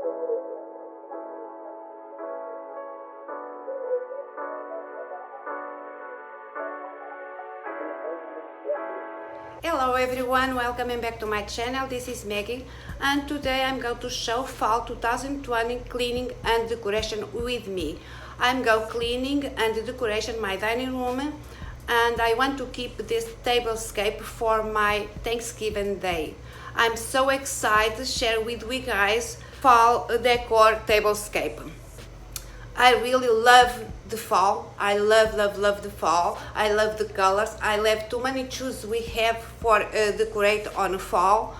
Hello everyone, welcome back to my channel. This is Maggie, and today I'm going to show fall 2020 cleaning and decoration with me. I'm going cleaning and decoration my dining room, and I want to keep this tablescape for my Thanksgiving day. I'm so excited to share with you guys fall decor tablescape. I really love the fall. I love the fall. I love the colors. I love too many choices we have for decorate on fall.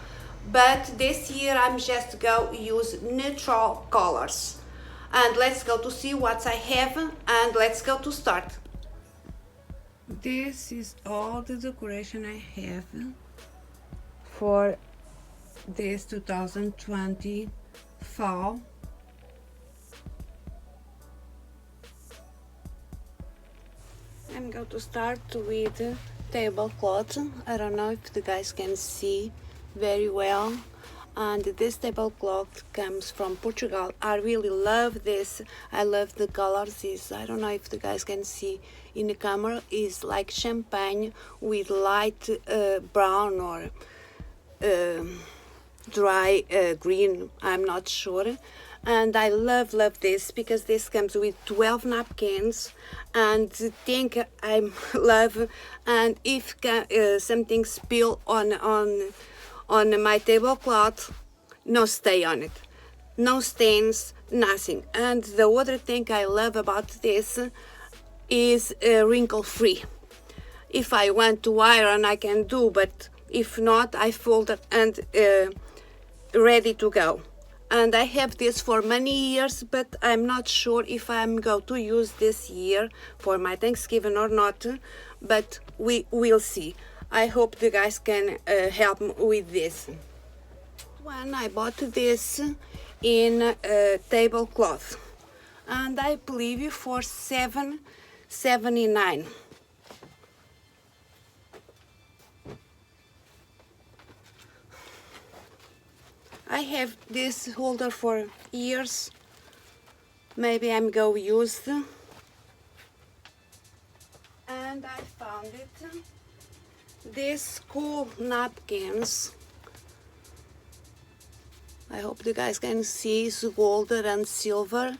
But this year I'm just go use neutral colors. And let's go to see what I have, and let's go to start. This is all the decoration I have for this 2020 fall. I'm going to start with tablecloth. I don't know if the guys can see very well. And this tablecloth comes from Portugal. I really love this. I love the colors. I don't know if the guys can see in the camera. It's like champagne with light brown or dry green. I'm not sure. And I love this because this comes with 12 napkins, and the thing I love, and if something spill on my tablecloth, no stay on it, no stains, nothing. And the other thing I love about this is wrinkle free. If I want to iron, I can do, but if not, I fold it and ready to go. And I have this for many years, but I'm not sure if I'm going to use this year for my Thanksgiving or not, but we will see. I hope the guys can help me with this. When I bought this in tablecloth, and I believe for $7.79. I have this holder for years. Maybe I'm going to use them. And I found it. These cool napkins. I hope the guys can see. It's gold and silver.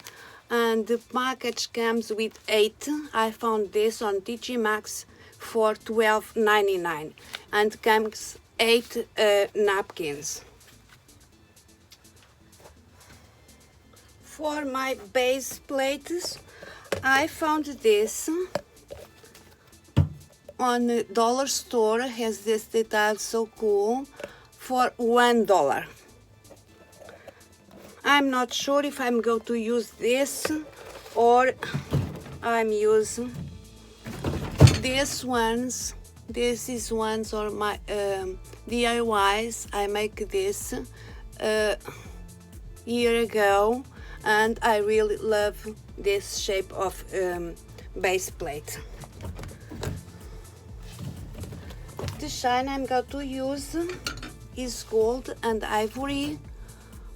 And the package comes with 8. I found this on TG Maxx for $12.99. And comes 8 napkins. For my base plates, I found this on the dollar store. Has this detail so cool for $1. I'm not sure if I'm going to use this or I'm using these ones. This is ones or my DIYs. I make this year ago. And I really love this shape of base plate. The shine I'm going to use is gold and ivory.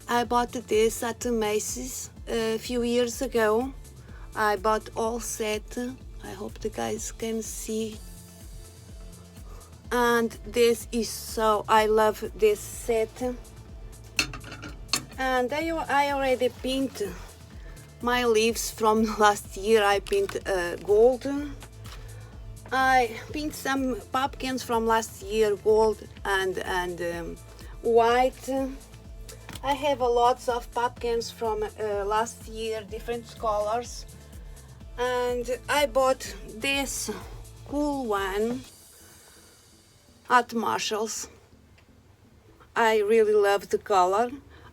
I bought this at Macy's a few years ago. I bought all set. I hope the guys can see. And this is so, I love this set. And I already painted my leaves from last year. I painted gold. I painted some pumpkins from last year, gold and white. I have a lots of pumpkins from last year, different colors. And I bought this cool one at Marshall's. I really love the color.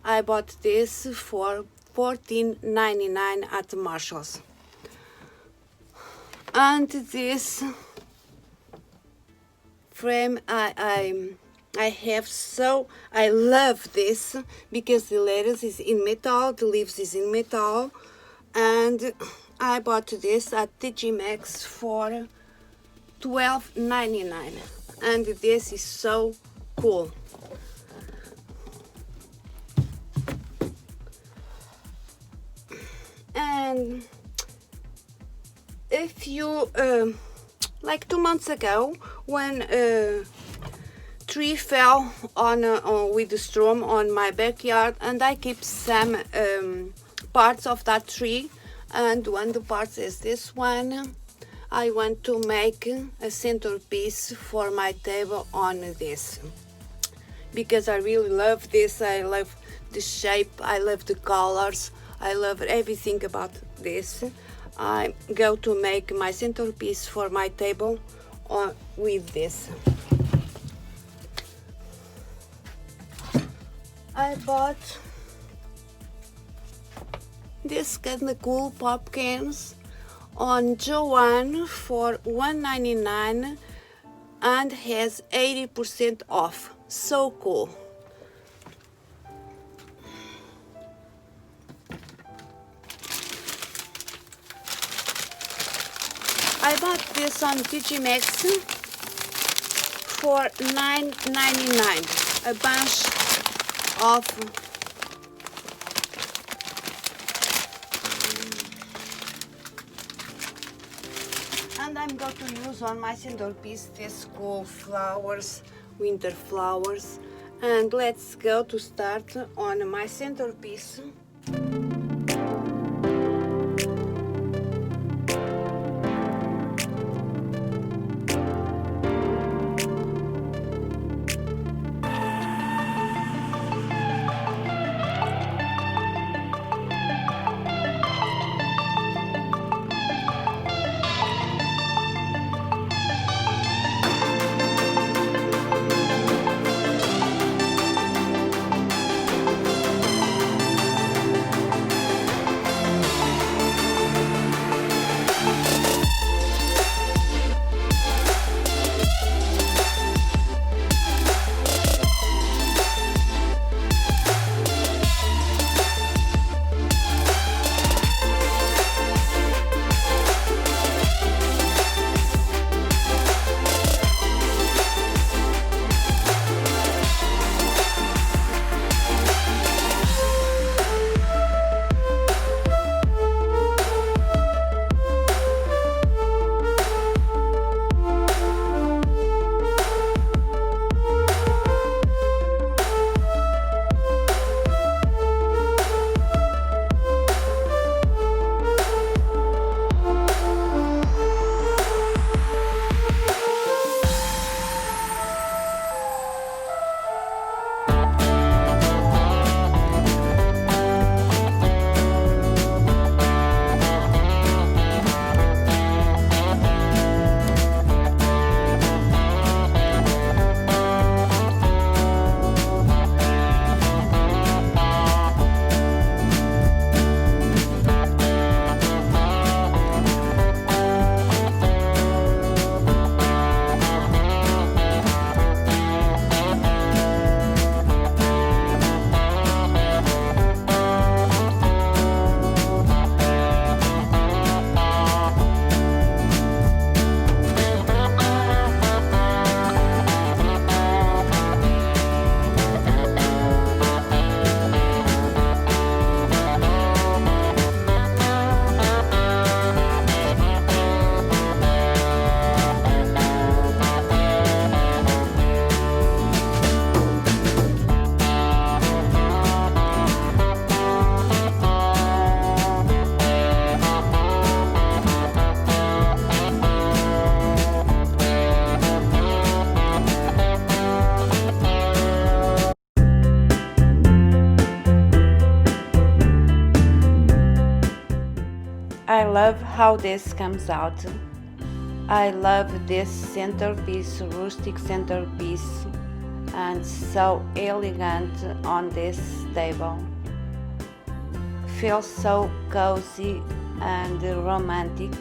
I bought this for $14.99 at Marshall's. And this frame I have, so I love this because the letters is in metal, the leaves is in metal, and I bought this at TG Maxx for $12.99, and this is so cool. And if you like 2 months ago, when tree fell on with the storm on my backyard, and I keep some parts of that tree, and one of the parts is this one. I want to make a centerpiece for my table on this, because I really love this. I love the shape, I love the colors, I love everything about this. I go to make my centerpiece for my table with this. I bought this kind of cool pop cans on Joann for $1.99 and has 80% off. So cool. I bought this on TJ Maxx for $9.99. A bunch of and I'm going to use on my centerpiece these cool flowers, winter flowers. And let's go to start on my centerpiece. I love how this comes out. I love this centerpiece, rustic centerpiece, and so elegant on this table. Feels so cozy and romantic.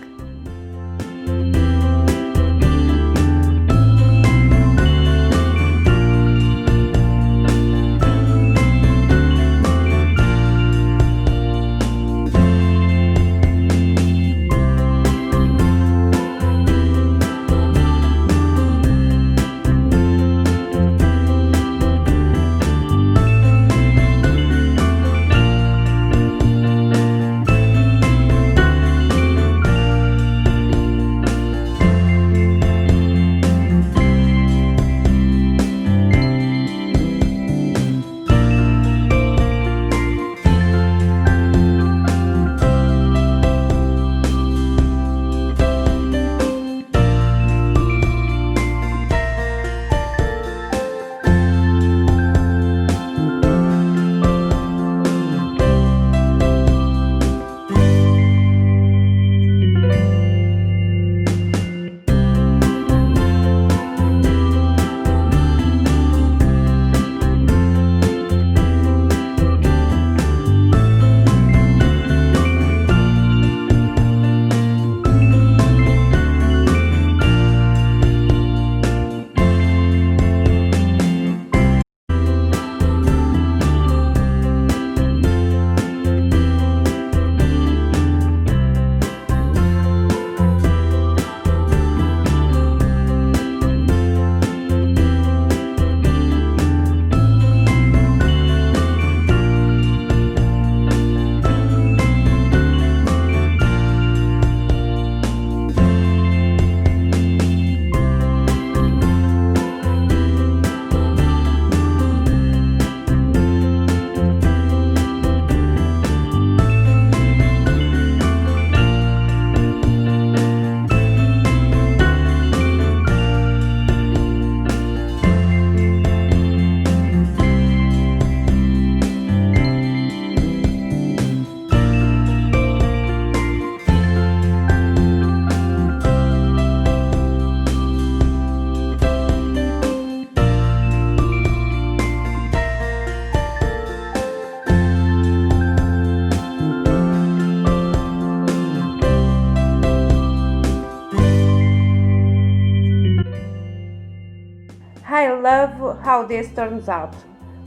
I love how this turns out,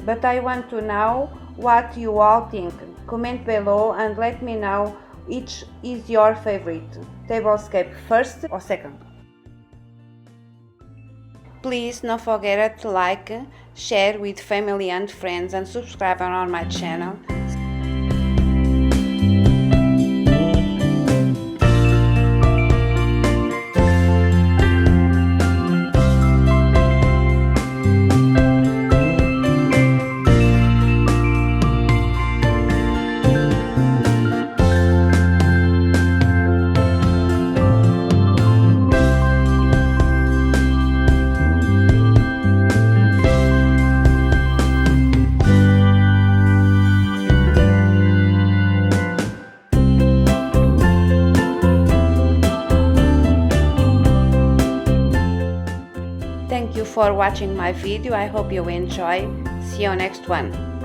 but I want to know what you all think. Comment below and let me know which is your favorite, Tablescape first or second. Please don't forget to like, share with family and friends and subscribe on my channel. Thank you for watching my video. I hope you enjoy. See you next one.